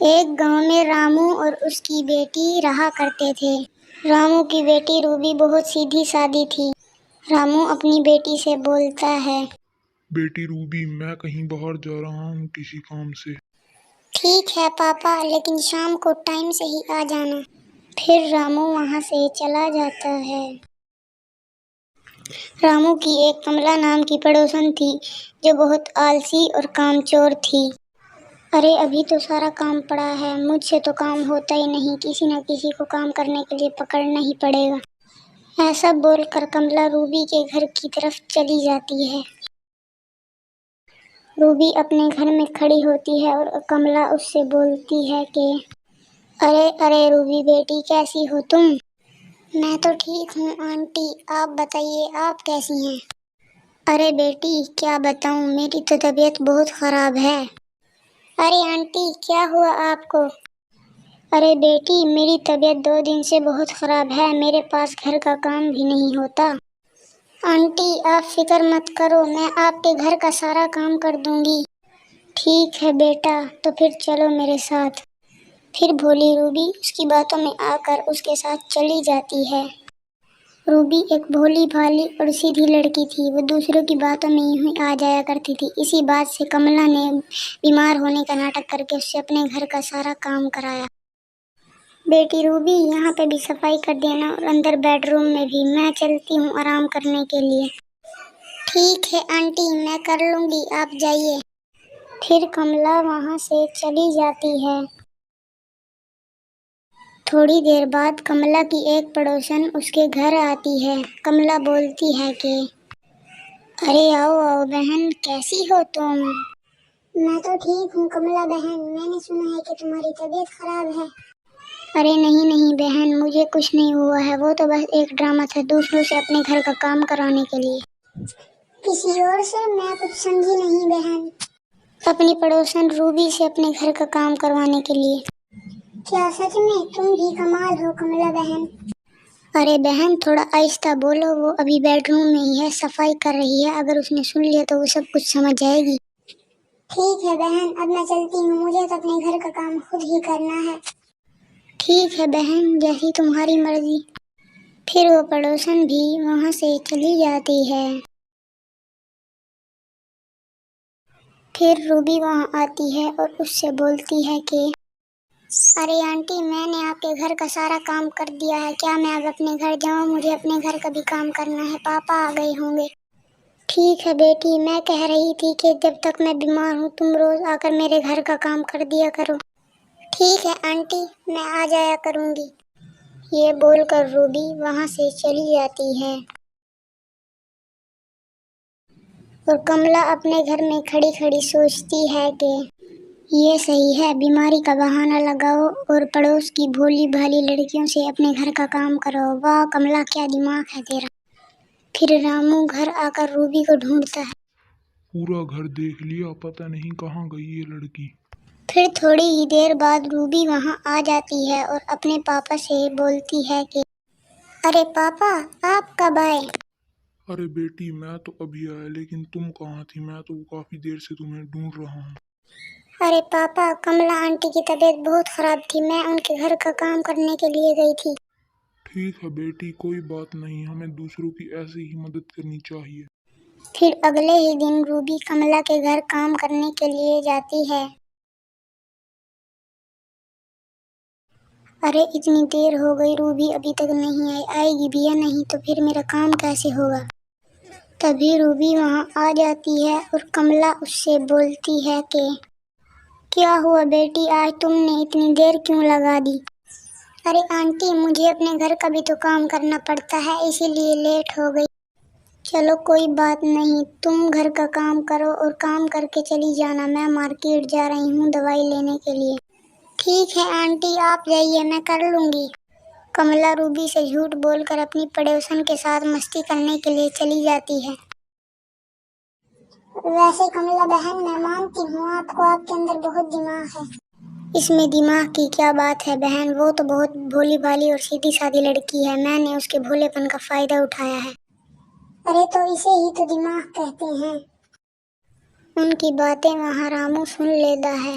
ایک گاؤں میں رامو اور اس کی بیٹی رہا کرتے تھے۔ رامو کی بیٹی روبی بہت سیدھی سادی تھی۔ رامو اپنی بیٹی سے بولتا ہے، بیٹی روبی، میں کہیں باہر جا رہا ہوں کسی کام سے۔ ٹھیک ہے پاپا، لیکن شام کو ٹائم سے ہی آ جانا۔ پھر رامو وہاں سے چلا جاتا ہے۔ رامو کی ایک کملا نام کی پڑوسن تھی جو بہت آلسی اور کام چور تھی۔ ارے ابھی تو سارا کام پڑا ہے، مجھ سے تو کام ہوتا ہی نہیں، کسی نہ کسی کو کام کرنے کے لیے پکڑنا ہی پڑے گا۔ ایسا بول کر کملا روبی کے گھر کی طرف چلی جاتی ہے۔ روبی اپنے گھر میں کھڑی ہوتی ہے اور کملا اس سے بولتی ہے کہ ارے روبی بیٹی، کیسی ہو تم؟ میں تو ٹھیک ہوں آنٹی، آپ بتائیے آپ کیسی ہیں؟ ارے بیٹی کیا بتاؤں، میری تو طبیعت بہت خراب ہے۔ ارے آنٹی کیا ہوا آپ کو؟ ارے بیٹی میری طبیعت 2 دن سے بہت خراب ہے، میرے پاس گھر کا کام بھی نہیں ہوتا۔ آنٹی آپ فکر مت کرو، میں آپ کے گھر کا سارا کام کر دوں گی۔ ٹھیک ہے بیٹا، تو پھر چلو میرے ساتھ۔ پھر بھولی روبی اس کی باتوں میں آ کر اس کے ساتھ چلی جاتی ہے۔ روبی ایک بھولی بھالی اور سیدھی لڑکی تھی، وہ دوسروں کی باتوں میں یوں ہی آ جایا کرتی تھی۔ اسی بات سے کملا نے بیمار ہونے کا ناٹک کر کے اس سے اپنے گھر کا سارا کام کرایا۔ بیٹی روبی یہاں پہ بھی صفائی کر دینا اور اندر بیڈ روم میں بھی، میں چلتی ہوں آرام کرنے کے لیے۔ ٹھیک ہے آنٹی میں کر لوں گی، آپ جائیے۔ پھر کملا وہاں سے چلی جاتی ہے۔ تھوڑی دیر بعد کملا کی ایک پڑوسن اس کے گھر آتی ہے۔ کملا بولتی ہے کہ ارے آؤ بہن، کیسی ہو تم؟ میں تو ٹھیک ہوں کملا بہن، میں نے سنا ہے کہ تمہاری طبیعت خراب ہے۔ ارے نہیں بہن، مجھے کچھ نہیں ہوا ہے، وہ تو بس ایک ڈرامہ تھا دوسروں سے اپنے گھر کا کام کرانے کے لیے۔ کسی اور سے؟ میں کچھ سمجھی نہیں بہن۔ اپنی پڑوسن روبی سے اپنے گھر کا کام کروانے کے لیے۔ کیا سچ میں؟ تم بھی کمال ہو کملا بہن۔ ارے بہن تھوڑا آہستہ بولو، وہ ابھی بیڈ روم میں ہی ہے، صفائی کر رہی ہے، اگر اس نے سن لیا تو وہ سب کچھ سمجھ جائے گی۔ ٹھیک ہے بہن، اب میں چلتی ہوں، مجھے تو اپنے گھر کا کام خود ہی کرنا ہے۔ ٹھیک ہے بہن، جیسی تمہاری مرضی۔ پھر وہ پڑوسن بھی وہاں سے چلی جاتی ہے۔ پھر روبی وہاں آتی ہے اور اس سے بولتی ہے کہ ارے آنٹی میں نے آپ کے گھر کا سارا کام کر دیا ہے، کیا میں اب اپنے گھر جاؤں؟ مجھے اپنے گھر کا بھی کام کرنا ہے، پاپا آ گئے ہوں گے۔ ٹھیک ہے بیٹی، میں کہہ رہی تھی کہ جب تک میں بیمار ہوں تم روز آ کر میرے گھر کا کام کر دیا کرو۔ ٹھیک ہے آنٹی، میں آ جایا کروں گی۔ یہ بول کر روبی وہاں سے چلی جاتی ہے۔ اور کملا اپنے گھر میں کھڑی کھڑی سوچتی ہے کہ یہ صحیح ہے، بیماری کا بہانہ لگاؤ اور پڑوس کی بھولی بھالی لڑکیوں سے اپنے گھر کا کام کراؤ۔ واہ کملا، کیا دماغ ہے تیرا۔ پھر رامو گھر آ کر روبی کو ڈھونڈتا ہے۔ پورا گھر دیکھ لیا، پتہ نہیں کہاں گئی یہ لڑکی۔ پھر تھوڑی ہی دیر بعد روبی وہاں آ جاتی ہے اور اپنے پاپا سے بولتی ہے کہ ارے پاپا آپ کب آئے؟ ارے بیٹی میں تو ابھی آیا، لیکن تم کہاں تھی؟ میں تو کافی دیر سے تمہیں ڈھونڈ رہا ہوں۔ ارے پاپا کملا آنٹی کی طبیعت بہت خراب تھی، میں ان کے گھر کا کام کرنے کے لیے گئی تھی۔ ٹھیک ہے بیٹی، کوئی بات نہیں، ہمیں دوسروں کی ایسے ہی مدد کرنی چاہیے۔ پھر اگلے ہی دن روبی کملا کے گھر کام کرنے کے لیے جاتی ہے۔ ارے اتنی دیر ہو گئی، روبی ابھی تک نہیں آئی، آئے گی بھی یا نہیں تو پھر میرا کام کیسے ہوگا؟ تبھی روبی وہاں آ جاتی ہے اور کملا اس سے بولتی ہے کہ کیا ہوا بیٹی، آج تم نے اتنی دیر کیوں لگا دی؟ ارے آنٹی مجھے اپنے گھر کا بھی تو کام کرنا پڑتا ہے، اسی لیے لیٹ ہو گئی۔ چلو کوئی بات نہیں، تم گھر کا کام کرو اور کام کر کے چلی جانا، میں مارکیٹ جا رہی ہوں دوائی لینے کے لیے۔ ٹھیک ہے آنٹی آپ جائیے، میں کر لوں گی۔ کملا روبی سے جھوٹ بول کر اپنی پڑوسن کے ساتھ مستی کرنے کے لیے چلی جاتی ہے۔ ویسے کملا بہن میں مانتی ہوں آپ کو، آپ کے اندر بہت دماغ ہے۔ اس میں دماغ کی کیا بات ہے بہن، وہ تو بہت بھولی بھالی اور سیدھی سادی لڑکی ہے، میں نے اس کے بھولے پن کا فائدہ اٹھایا ہے۔ ارے تو اسے ہی تو دماغ کہتے ہیں۔ ان کی باتیں وہاں رامو سن لیتا ہے۔